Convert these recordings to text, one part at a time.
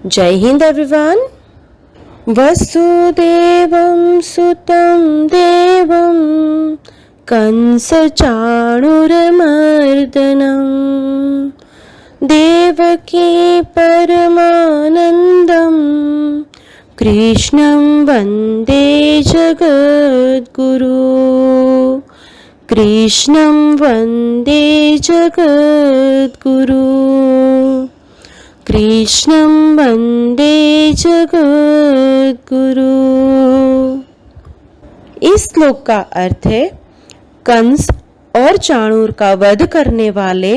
जय हिंद एवरीवन। वसुदेवं सुतं देवं कंसचाणूरमर्दनं देवकी परमानन्दं कृष्णं वन्दे जगद्गुरु। कृष्णं वन्दे जगद्गुरु। कृष्णं वन्दे जगद्गुरु। इस श्लोक का अर्थ है कंस और चाणूर का वध करने वाले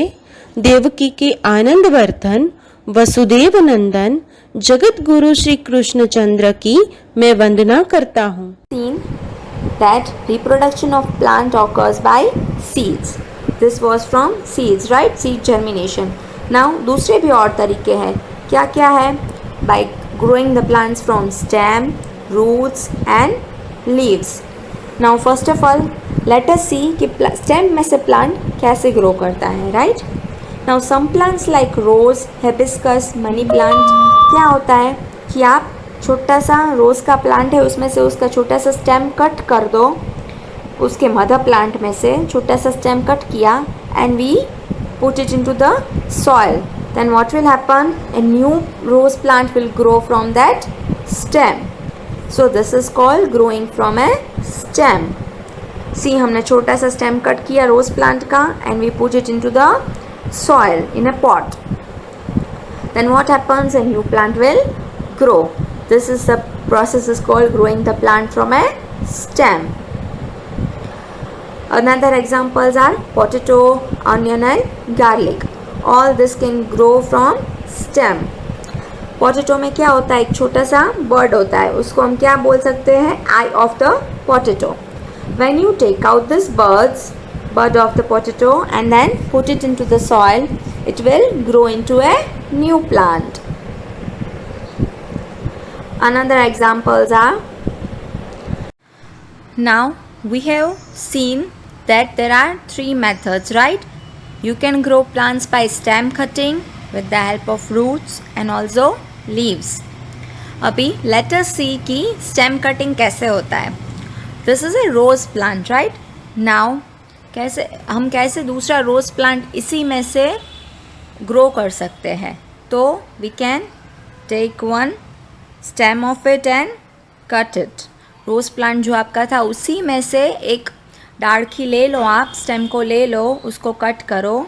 देवकी के आनंद वर्धन वसुदेव नंदन जगत गुरु श्री कृष्ण चंद्र की मैं वंदना करता हूँ। Seen that reproduction of plant occurs by seeds. This was from seeds, right? Seed germination. Now दूसरे भी और तरीके हैं। क्या क्या है? By growing the plants from stem, roots and leaves. Now first of all let us see कि stem में से plant कैसे grow करता है, right? Now some plants like rose, hibiscus, money plant क्या होता है कि आप छोटा सा रोज़ का प्लांट है उसमें से उसका छोटा सा स्टेम कट कर दो, उसके मदर प्लांट में से छोटा सा स्टेम कट किया and we put it into the soil, then what will happen, a new rose plant will grow from that stem. So this is called growing from a stem. See हमने छोटा सा stem cut किया rose plant का and we put it into the soil in a pot, then what happens, a new plant will grow. This is the process is called growing the plant from a stem. Another examples are potato, onion and garlic. All this can grow from stem. Potato में क्या होता है, एक छोटा सा bird होता है, उसको हम क्या बोल सकते हैं, eye of the potato. When you take out this bud of the potato and then put it into the soil, it will grow into a new plant. Another examples are, now we have seen that there are three methods, right? You can grow plants by stem cutting with the help of roots and also leaves. अभी let us see कि stem cutting कैसे होता है. This is a rose plant, right? Now हम कैसे दूसरा rose plant इसी में से grow कर सकते हैं. तो we can take one stem of it and cut it. Rose plant जो आपका था उसी में से एक डाढ़खी ले लो, आप स्टेम को ले लो, उसको कट करो.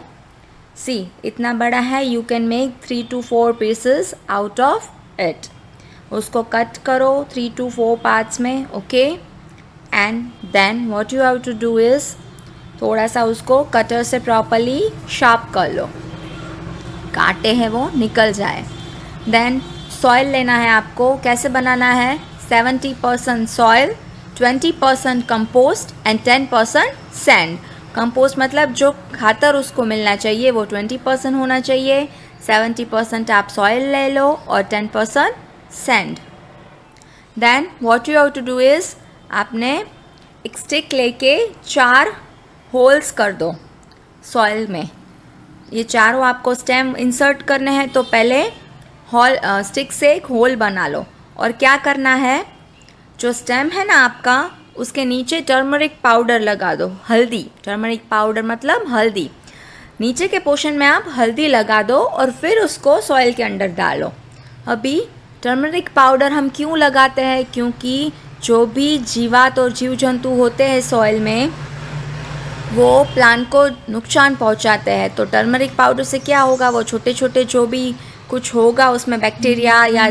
सी इतना बड़ा है, you can make 3 to 4 pieces out of it. उसको कट करो 3 to 4 पार्ट्स में, okay. And then what you have to do is थोड़ा सा उसको कटर से प्रॉपरली शार्प कर लो, कांटे हैं वो निकल जाए. देन सॉइल लेना है आपको. कैसे बनाना है, 70% soil, 20% compost and 10% sand. Compost मतलब जो खातर उसको मिलना चाहिए वो 20% होना चाहिए, 70% आप सॉइल ले लो और 10% sand. Then what you have to do is आपने एक स्टिक लेके 4 होल्स कर दो सॉइल में. ये चारों आपको स्टेम इंसर्ट करने हैं, तो पहले स्टिक से एक होल बना लो. और क्या करना है, जो स्टेम है ना आपका उसके नीचे टर्मरिक पाउडर लगा दो, हल्दी. टर्मरिक पाउडर मतलब हल्दी. नीचे के पोर्शन में आप हल्दी लगा दो और फिर उसको सॉइल के अंदर डालो. अभी टर्मरिक पाउडर हम क्यों लगाते हैं, क्योंकि जो भी जीवात और जीव जंतु होते हैं सॉइल में वो प्लांट को नुकसान पहुंचाते हैं. तो टर्मरिक पाउडर से क्या होगा, वो छोटे छोटे जो भी कुछ होगा उसमें बैक्टीरिया या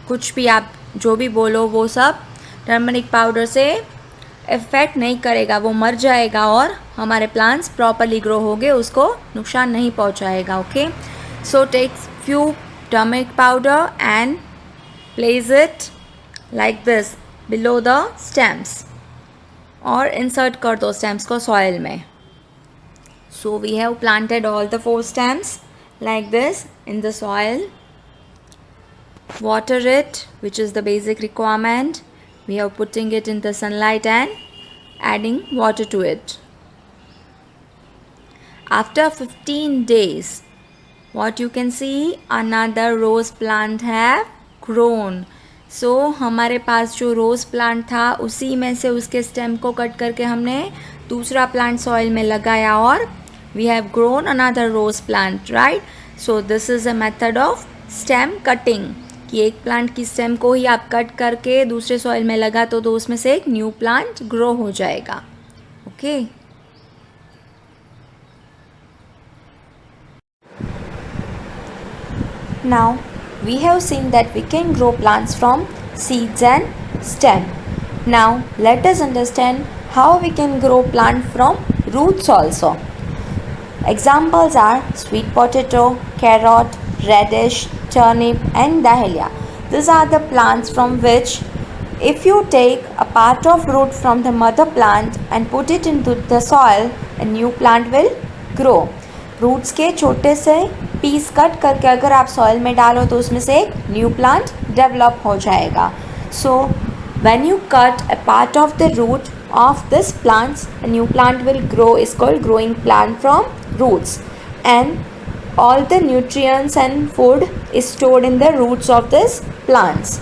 कुछ भी आप जो भी बोलो वो सब टर्मरिक पाउडर से इफ़ेक्ट नहीं करेगा, वो मर जाएगा और हमारे प्लांट्स प्रॉपरली ग्रो होंगे, उसको नुकसान नहीं पहुंचाएगा. Okay, so take few turmeric powder and place it like this below the stems और इंसर्ट कर दो स्टेम्स को सॉइल में. So we have planted all the 4 stems like this in the soil. Water it, which is the basic requirement. We are putting it in the sunlight and adding water to it. After 15 days what you can see, another rose plant have grown. So हमारे पास जो रोज़ plant था उसी में से उसके stem को cut करके हमने दूसरा प्लांट सॉइल में लगाया और we have grown another rose plant, right? So this is a method of stem cutting, कि एक प्लांट की स्टेम को ही आप कट करके दूसरे सॉइल में लगा तो उसमें से एक न्यू प्लांट ग्रो हो जाएगा. Okay Now we have seen that we can grow plants from seeds and stem. Now let us understand how we can grow plant from roots also. Examples are sweet potato, carrot, radish, turnip and dahlia. These are the plants from which if you take a part of root from the mother plant and put it into the soil, a new plant will grow. Roots के छोटे से piece cut करके अगर आप soil में डालो तो उसमें से एक न्यू प्लांट डेवलप हो जाएगा. So when you cut a part of the root of this plants, a new plant will grow, is called growing plant from roots, and all the nutrients and food is stored in the roots of this plants.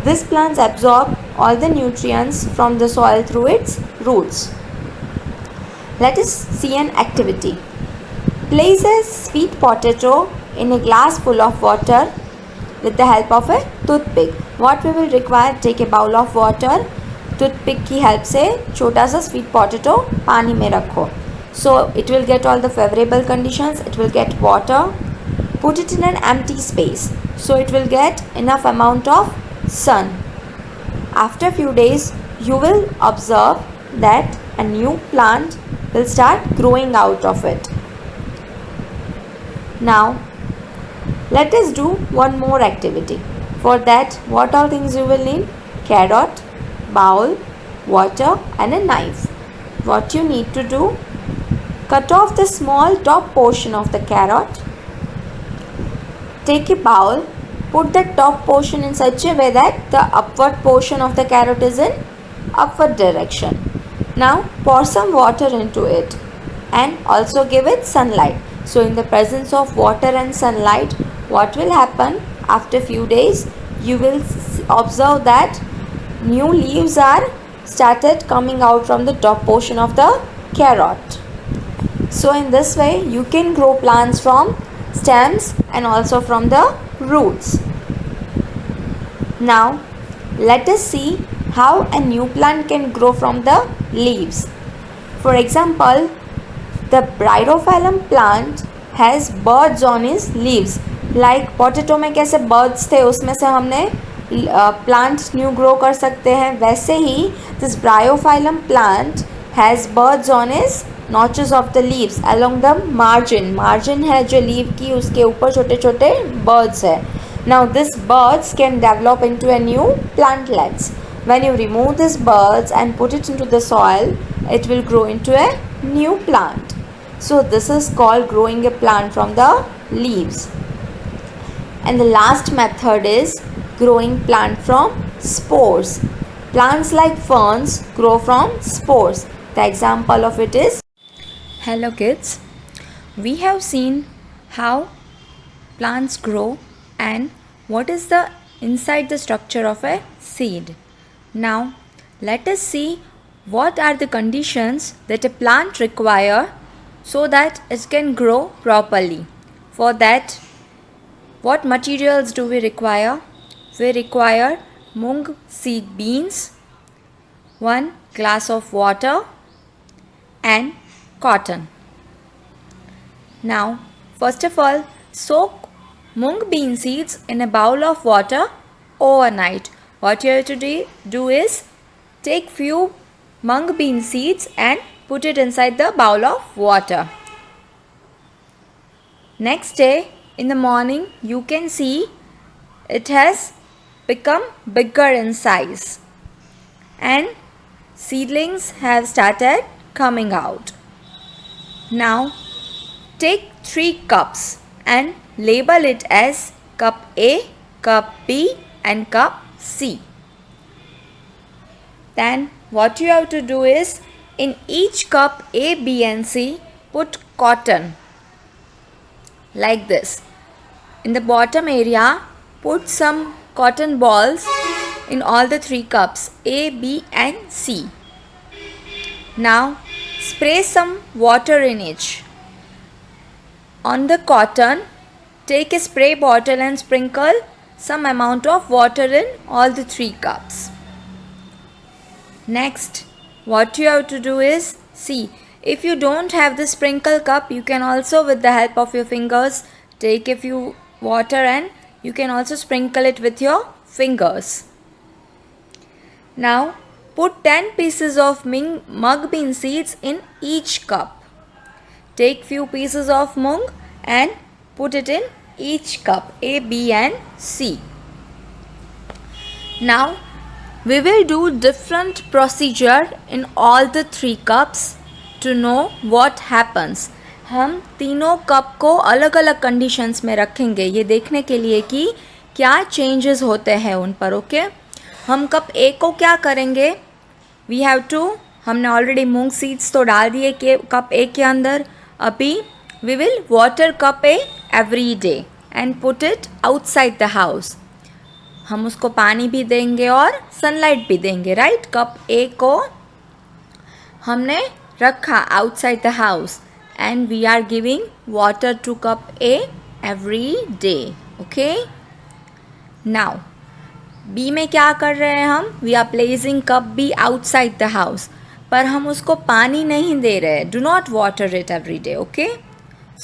These plants absorb all the nutrients from the soil through its roots. Let us see an activity. Place a sweet potato in a glass full of water with the help of a toothpick. What we will require, take a bowl of water, toothpick की help से छोटा सा sweet potato पानी में रखो. So it will get all the favourable conditions, it will get water, put it in an empty space so it will get enough amount of sun. After few days you will observe that a new plant will start growing out of it. Now let us do one more activity. For that, what all things you will need? Carrot, bowl, water and a knife. What you need to do, cut off the small top portion of the carrot. Take a bowl, put the top portion in such a way that the upward portion of the carrot is in upward direction. Now pour some water into it and also give it sunlight. So in the presence of water and sunlight, what will happen after few days? You will observe that new leaves are started coming out from the top portion of the carrot. So in this way you can grow plants from stems and also from the roots. Now let us see how a new plant can grow from the leaves. For example, the Bryophyllum plant has buds on its leaves. Like potato में कैसे buds थे उसमें से हमने plant new grow कर सकते हैं, वैसे ही this bryophyllum plant has birds on is notches of the leaves along the margin है जो लीव की उसके ऊपर छोटे छोटे बर्ड्स है. Now this birds can develop into a new plantlets. When you remove this birds and put it into the soil, it will grow into a new plant. So this is called growing a plant from the leaves. And the last method is growing plant from spores. Plants like ferns grow from spores. The example of it is, hello kids, we have seen how plants grow and what is the inside the structure of a seed. Now let us see what are the conditions that a plant require so that it can grow properly. For that, what materials do we require? We require mung seed beans, 1 glass of water and cotton. Now first of all, soak mung bean seeds in a bowl of water overnight. What you have to do is take few mung bean seeds and put it inside the bowl of water. Next day in the morning you can see it has become bigger in size and seedlings have started coming out. Now take 3 cups and label it as cup A, cup B and cup C. Then what you have to do is in each cup A, B and C put cotton like this. In the bottom area, put some cotton balls in all the 3 cups A, B and C. Now spray some water in each. On the cotton, take a spray bottle and sprinkle some amount of water in all the 3 cups. Next, what you have to do is, see, if you don't have the sprinkle cup, you can also with the help of your fingers take a few water and you can also sprinkle it with your fingers. Now put 10 pieces of mung bean seeds in each cup. Take few pieces of mung and put it in each cup A, B and C. Now we will do different procedure in all the 3 cups to know what happens. हम तीनों cup को अलग अलग conditions में रखेंगे ये देखने के लिए कि क्या चेंजेस होते हैं उन पर. ओके हम कप ए को क्या करेंगे, वी हैव टू, हमने ऑलरेडी मूंग सीड्स तो डाल दिए कि कप ए के अंदर. अभी we will water cup A every day and put it outside the house. हम उसको पानी भी देंगे और सनलाइट भी देंगे, राइट. कप ए को हमने रखा outside the house and we are giving water to cup A every day. Okay. Now B में क्या कर रहे हैं हम, we are placing cup B outside the house, पर हम उसको पानी नहीं दे रहे, do not water it every day. Okay.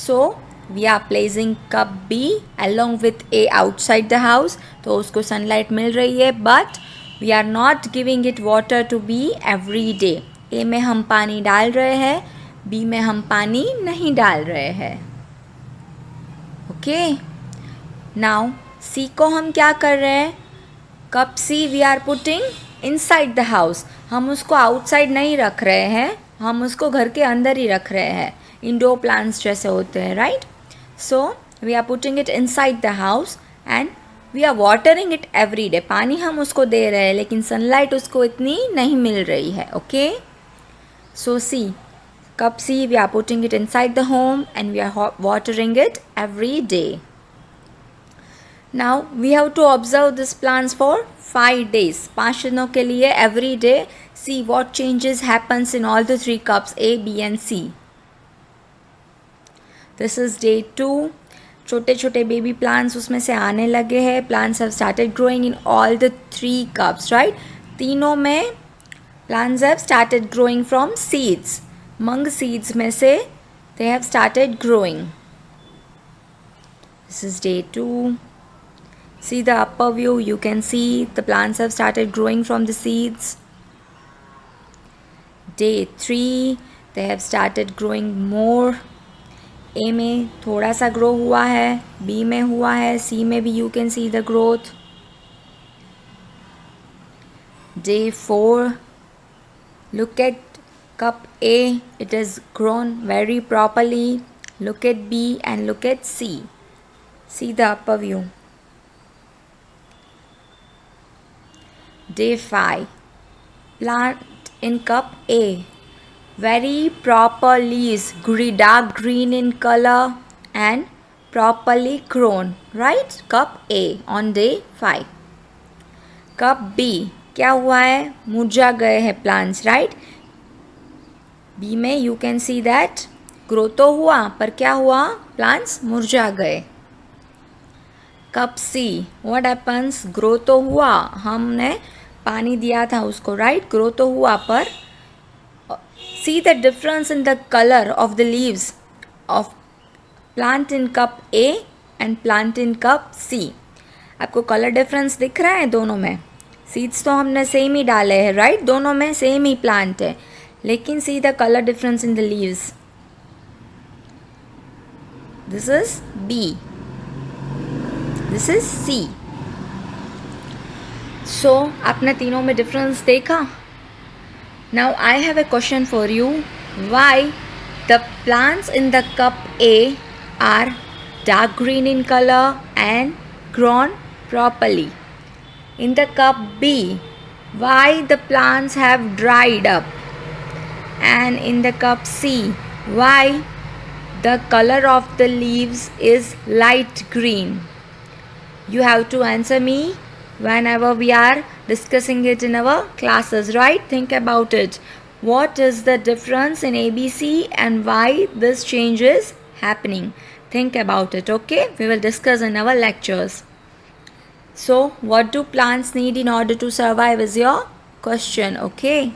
So we are placing cup B along with A outside the house, तो उसको sunlight मिल रही है, but we are not giving it water to B every day. A में हम पानी डाल रहे हैं, बी में हम पानी नहीं डाल रहे हैं. ओके. नाउ सी को हम क्या कर रहे हैं, cup C we are putting inside the house. हम उसको आउटसाइड नहीं रख रहे हैं, हम उसको घर के अंदर ही रख रहे हैं, इंडोर प्लांट्स जैसे होते हैं, right. So we are putting it inside the house and we are watering it every day. पानी हम उसको दे रहे हैं लेकिन सनलाइट उसको इतनी नहीं मिल रही है. Okay. So C, cup C, we are putting it inside the home and we are watering it every day. Now we have to observe these plants for 5 days. 5 दिनों के लिए every day see what changes happens in all the 3 cups A, B and C. This is day 2. छोटे छोटे baby plants उसमें से आने लगे हैं. Plants have started growing in all the 3 cups, right? तीनों में plants have started growing from seeds. Mung seeds में से they have started growing. This is day 2. See the upper view, you can see the plants have started growing from the seeds. Day 3, they have started growing more. A में थोड़ा सा grow हुआ है, B में हुआ है, C में भी you can see the growth. Day 4, look at cup A, it is grown very properly. Look at B and look at C. See the upper view. Day 5, plant in cup A, very proper leaves, dark green in color and properly grown, right. Cup A on day 5. Cup B क्या हुआ है, मुरझा गए हैं plants, right. B में you can see that grow तो हुआ पर क्या हुआ, प्लांट्स मुरझा गए. Cup C, what happens, grow तो हुआ, हमने पानी दिया था उसको, राइट. ग्रो तो हुआ पर see the difference in the colour of the leaves of plant in cup A and plant in cup C. आपको कलर डिफरेंस दिख रहा है दोनों में. सीड्स तो हमने सेम ही डाले हैं, राइट. दोनों में सेम ही प्लांट है, लेकिन see the color difference in the leaves. This is B. This is C. So आपने तीनों में difference देखा. Now I have a question for you. Why the plants in the cup A are dark green in color and grown properly? In the cup B, why the plants have dried up? And in the cup C, why the color of the leaves is light green. You have to answer me whenever we are discussing it in our classes, right? Think about it. What is the difference in ABC and why this change is happening? Think about it, okay? We will discuss in our lectures. So, what do plants need in order to survive is your question, okay?